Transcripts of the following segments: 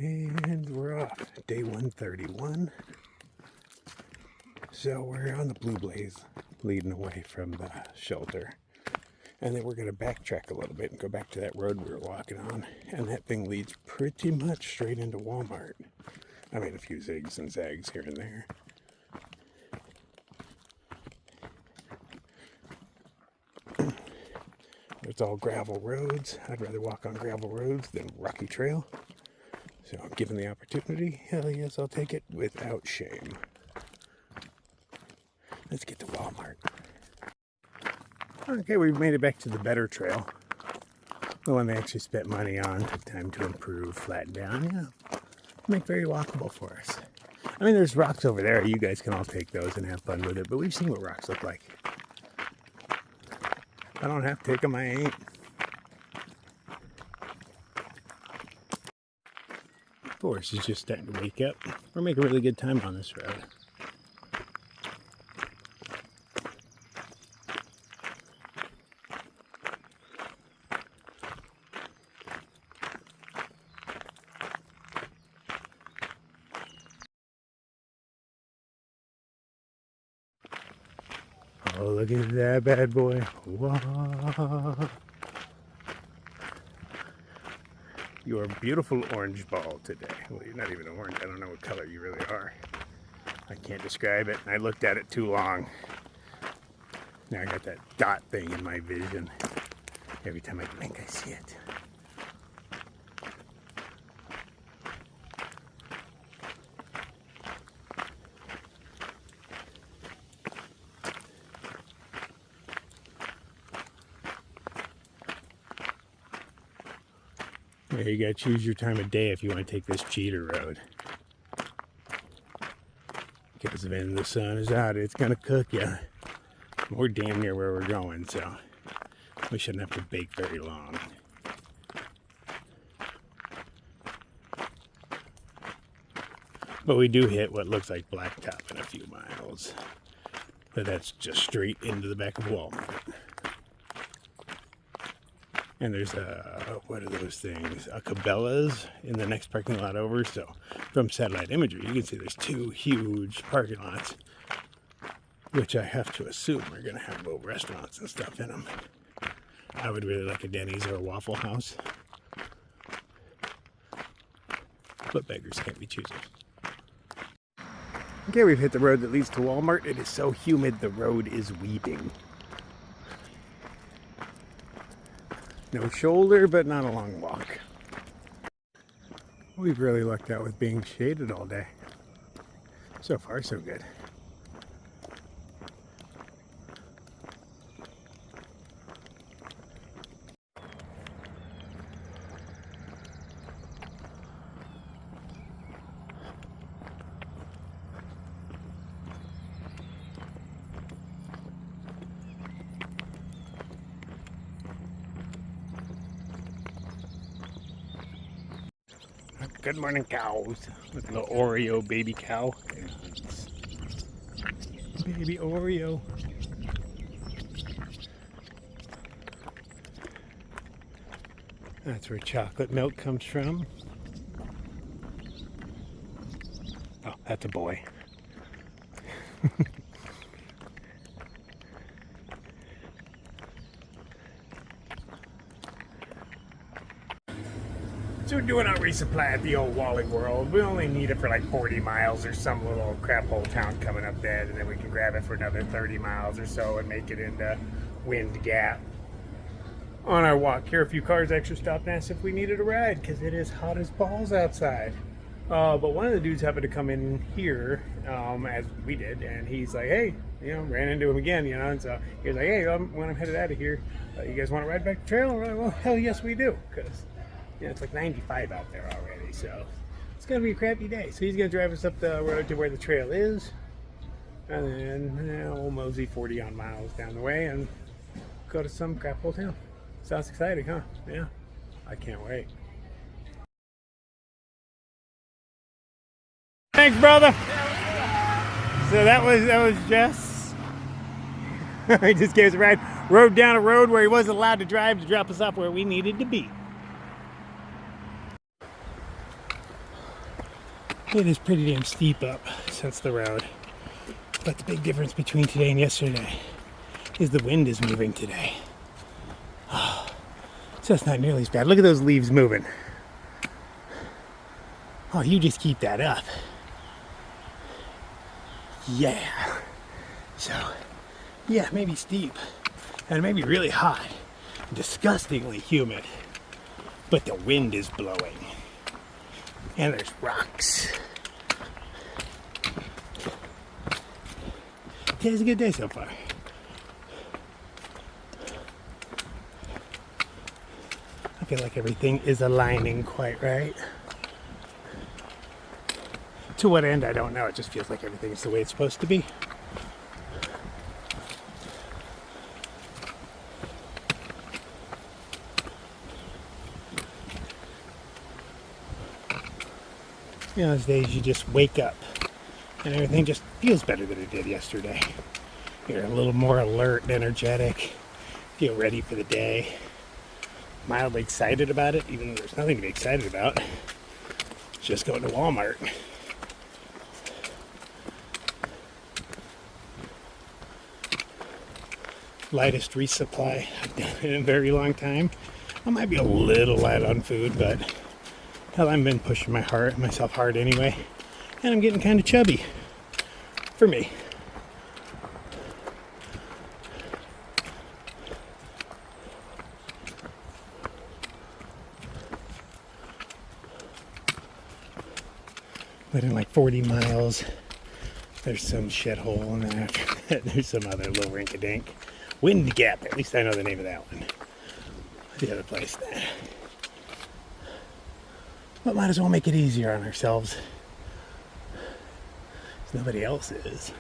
And we're off. Day 131. So we're on the Blue Blaze, leading away from the shelter. And then we're going to backtrack a little bit and go back to that road we were walking on. And that thing leads pretty much straight into Walmart. I mean, a few zigs and zags here and there. It's all gravel roads. I'd rather walk on gravel roads than rocky trail. So given the opportunity, hell yes, I'll take it without shame. Let's get to Walmart. Okay, we've made it back to the better trail. The one they actually spent money on. Time to improve, flatten down, make very walkable for us. I mean, there's rocks over there. You guys can all take those and have fun with it, but we've seen what rocks look like. I don't have to take them, I ain't. Forest is just starting to wake up. We're making really good time on this road. Oh, look at that bad boy. Whoa. Your beautiful orange ball today. Well, you're not even orange. I don't know what color you really are. I can't describe it. I looked at it too long. Now I got that dot thing in my vision. Every time I blink, I see it. Yeah, you gotta choose your time of day if you want to take this cheater road. Because when the sun is out, it's gonna cook you. We're damn near where we're going, so we shouldn't have to bake very long. But we do hit what looks like blacktop in a few miles. But that's just straight into the back of Walmart. And there's what are those things? Cabela's in the next parking lot over. So from satellite imagery, you can see there's two huge parking lots, which I have to assume are going to have little restaurants and stuff in them. I would really like a Denny's or a Waffle House. But beggars can't be choosers. Okay, we've hit the road that leads to Walmart. It is so humid, the road is weeping. No shoulder, but not a long walk. We've really lucked out with being shaded all day. So far, so good. Good morning, cows. Look at the Oreo baby cow. Baby Oreo. That's where chocolate milk comes from. Oh, that's a boy. So we're doing our resupply at the old Wally World. We only need it for like 40 miles or some little crap hole town coming up there, and then we can grab it for another 30 miles or so and make it into Wind Gap. On our walk here, a few cars actually stopped and asked if we needed a ride because it is hot as balls outside. But one of the dudes happened to come in here, as we did, and he's like, hey, ran into him again, and so he was like, hey, when I'm headed out of here, you guys want to ride back the trail? And we're like, well, hell yes we do, because it's like 95 out there already, so it's going to be a crappy day. So he's going to drive us up the road to where the trail is, and then we'll mosey 40 on miles down the way and go to some crap hole town. Sounds exciting, huh? Yeah, I can't wait. Thanks, brother. So that was Jess. He just gave us a ride. Rode down a road where he wasn't allowed to drive to drop us off where we needed to be. It is pretty damn steep up since the road. But the big difference between today and yesterday is the wind is moving today. So it's not nearly as bad. Look at those leaves moving. Oh, you just keep that up. Yeah. So, yeah, maybe steep. And maybe really hot. Disgustingly humid. But the wind is blowing. And there's rocks. Yeah, it's a good day so far. I feel like everything is aligning quite right. To what end, I don't know. It just feels like everything is the way it's supposed to be. You know, those days you just wake up and everything just feels better than it did yesterday. You're a little more alert and energetic, feel ready for the day, mildly excited about it, even though there's nothing to be excited about. It's just going to Walmart. Lightest resupply I've done in a very long time. I might be a little light on food, but hell, I've been pushing myself hard anyway, and I'm getting kind of chubby. For me. But in like 40 miles, there's some shithole, and then after that, there's some other little rink-a-dink. Wind Gap, at least I know the name of that one. The other place there. But might as well make it easier on ourselves. Because nobody else is.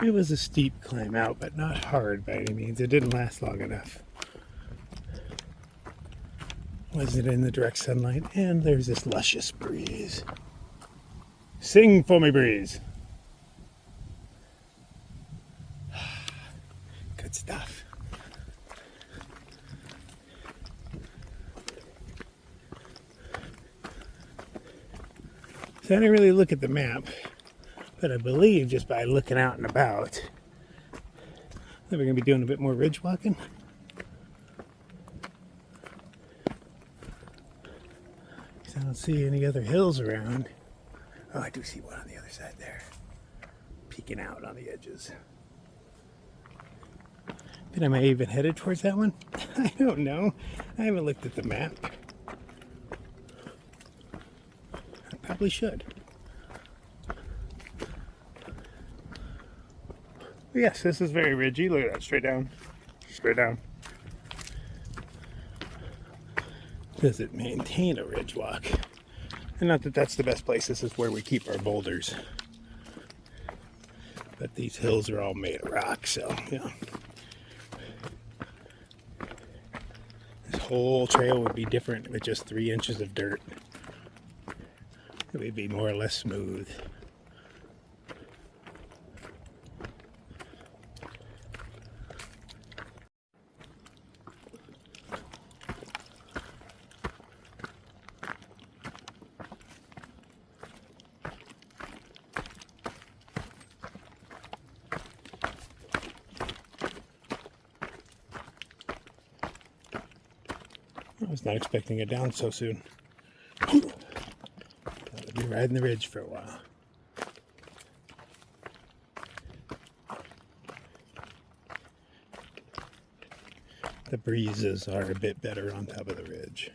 It was a steep climb out, but not hard by any means. It didn't last long enough. Wasn't in the direct sunlight, and there's this luscious breeze. Sing for me, breeze. Good stuff. So I didn't really look at the map, but I believe just by looking out and about that we're going to be doing a bit more ridge walking. I don't see any other hills around. Oh, I do see one on the other side there, peeking out on the edges. But am I even headed towards that one? I don't know. I haven't looked at the map. I probably should. Yes, this is very ridgy. Look at that, straight down. Straight down. Does it maintain a ridge walk? And not that that's the best place. This is where we keep our boulders. But these hills are all made of rock, so, you know. This whole trail would be different with just 3 inches of dirt. It would be more or less smooth. was not expecting it down so soon. I'll be riding the ridge for a while. The breezes are a bit better on top of the ridge.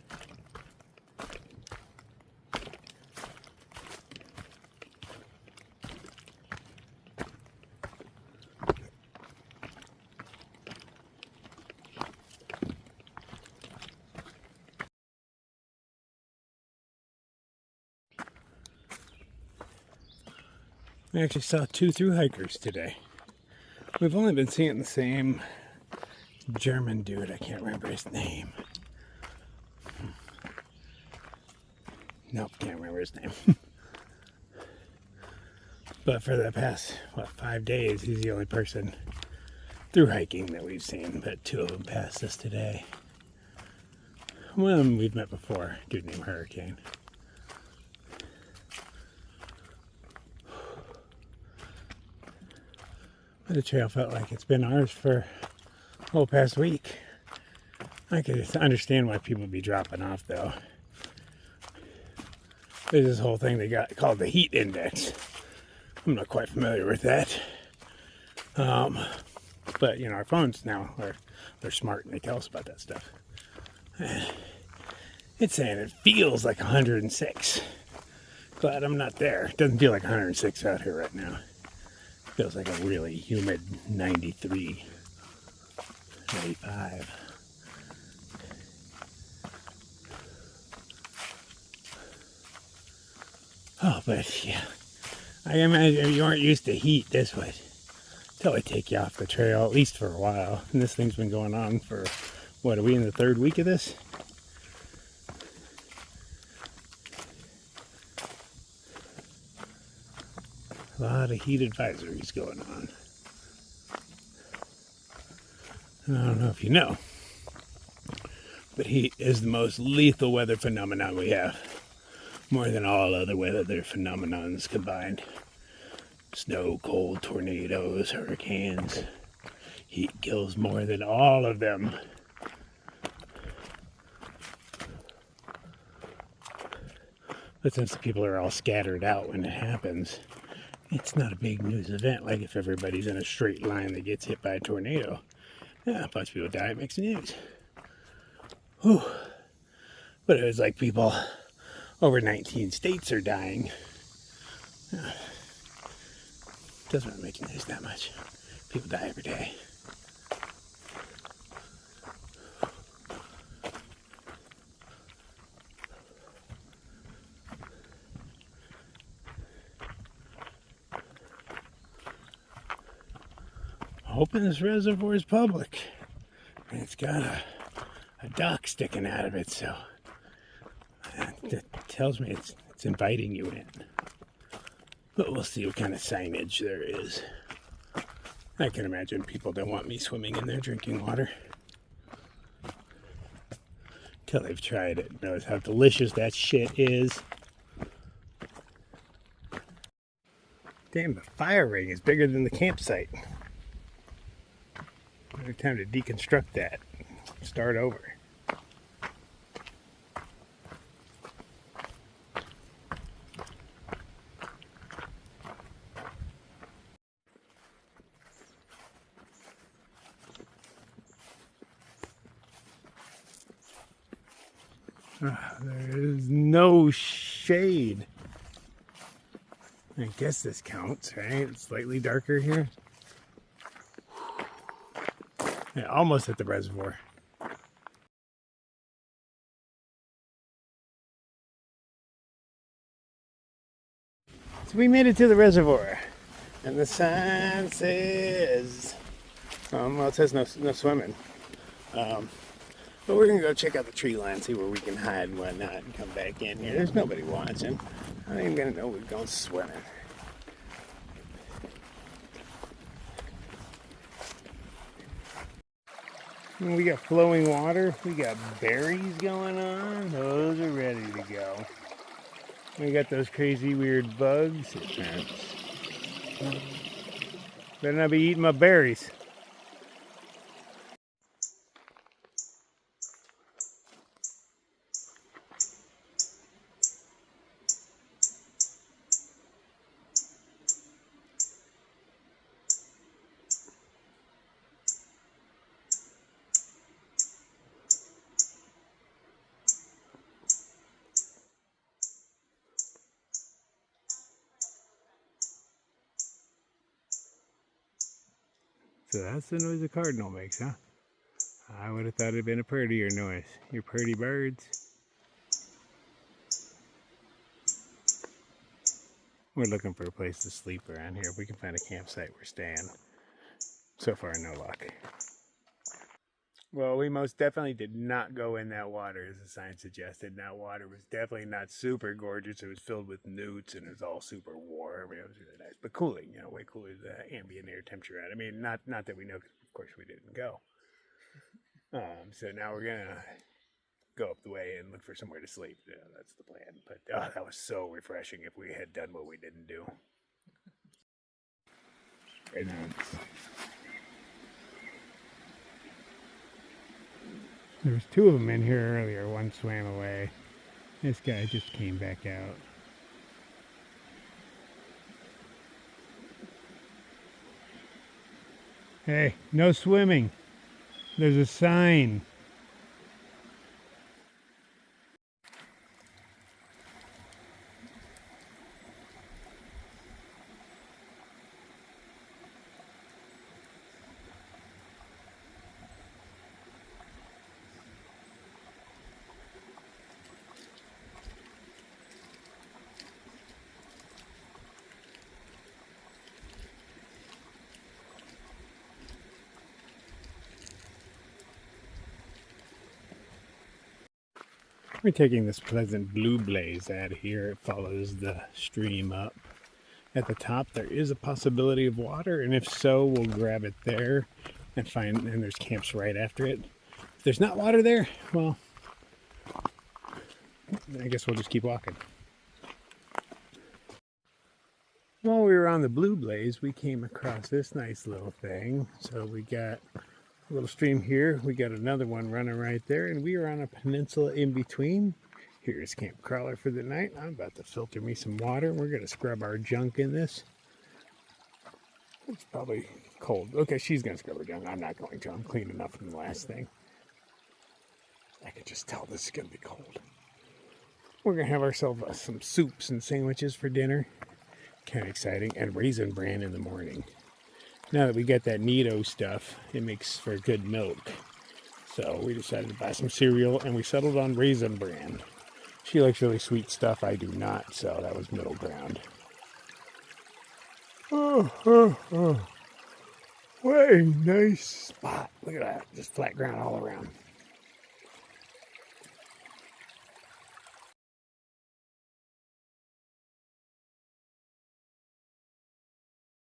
I actually saw 2 through hikers today. We've only been seeing the same German dude. I can't remember his name. Nope, can't remember his name. But for the past, 5 days, he's the only person through hiking that we've seen. But 2 of them passed us today. One of them we've met before, a dude named Hurricane. But the trail felt like it's been ours for the whole past week. I could understand why people would be dropping off, though. There's this whole thing they got called the heat index. I'm not quite familiar with that. But, you know, our phones now, they're smart and they tell us about that stuff. It's saying it feels like 106. Glad I'm not there. It doesn't feel like 106 out here right now. Feels like a really humid 93, 95. Oh, but yeah, I imagine if you aren't used to heat, this would totally take you off the trail, at least for a while. And this thing's been going on for, what, are we in the 3rd week of this? A lot of heat advisories going on. And I don't know if you know, but heat is the most lethal weather phenomenon we have. More than all other weather phenomenons combined. Snow, cold, tornadoes, hurricanes. Heat kills more than all of them. But since the people are all scattered out when it happens, it's not a big news event. Like if everybody's in a straight line that gets hit by a tornado. Yeah, a bunch of people die, it makes news. Whew. But it was like people over 19 states are dying. Doesn't really make news that much. People die every day. Hoping this reservoir is public. And it's got a duck sticking out of it, so that tells me it's inviting you in. But we'll see what kind of signage there is. I can imagine people don't want me swimming in there drinking water. Until they've tried it and realize how delicious that shit is. Damn, the fire ring is bigger than the campsite. Another time to deconstruct that. Start over. There is no shade. I guess this counts, right? It's slightly darker here. Yeah, almost at the reservoir. So we made it to the reservoir. And the sign says, well, it says no swimming. But we're gonna go check out the tree line, see where we can hide and whatnot, and come back in here. There's nobody watching. I ain't gonna know we're going swimming. And we got flowing water. We got berries going on. Those are ready to go. We got those crazy weird bugs. Better not be eating my berries. So that's the noise a cardinal makes, huh? I would have thought it'd been a prettier noise. You're pretty birds. We're looking for a place to sleep around here. If we can find a campsite, we're staying. So far, no luck. Well, we most definitely did not go in that water, as the sign suggested. That water was definitely not super gorgeous. It was filled with newts, and it was all super warm. It was really nice, but cooling. You know, way cooler than the ambient air temperature. I mean, not that we know, because of course we didn't go. So now we're gonna go up the way and look for somewhere to sleep. Yeah, that's the plan. But that was so refreshing. If we had done what we didn't do. Right now there was two of them in here earlier. One swam away. This guy just came back out. Hey, no swimming. There's a sign. We're taking this pleasant blue blaze out of here. It follows the stream up. At the top there is a possibility of water, and if so, we'll grab it there and there's camps right after it. If there's not water there, well, I guess we'll just keep walking. While we were on the blue blaze, we came across this nice little thing. So we got a little stream here. We got another one running right there, and we are on a peninsula in between. Here's Camp Crawler for the night. I'm about to filter me some water. We're going to scrub our junk in this. It's probably cold. Okay, she's going to scrub her junk. I'm not going to. I'm clean enough from the last thing. I can just tell this is going to be cold. We're going to have ourselves some soups and sandwiches for dinner. Kind of exciting. And raisin bran in the morning. Now that we got that Nido stuff, it makes for good milk. So we decided to buy some cereal, and we settled on raisin bran. She likes really sweet stuff. I do not, so that was middle ground. What a nice spot. Look at that. Just flat ground all around.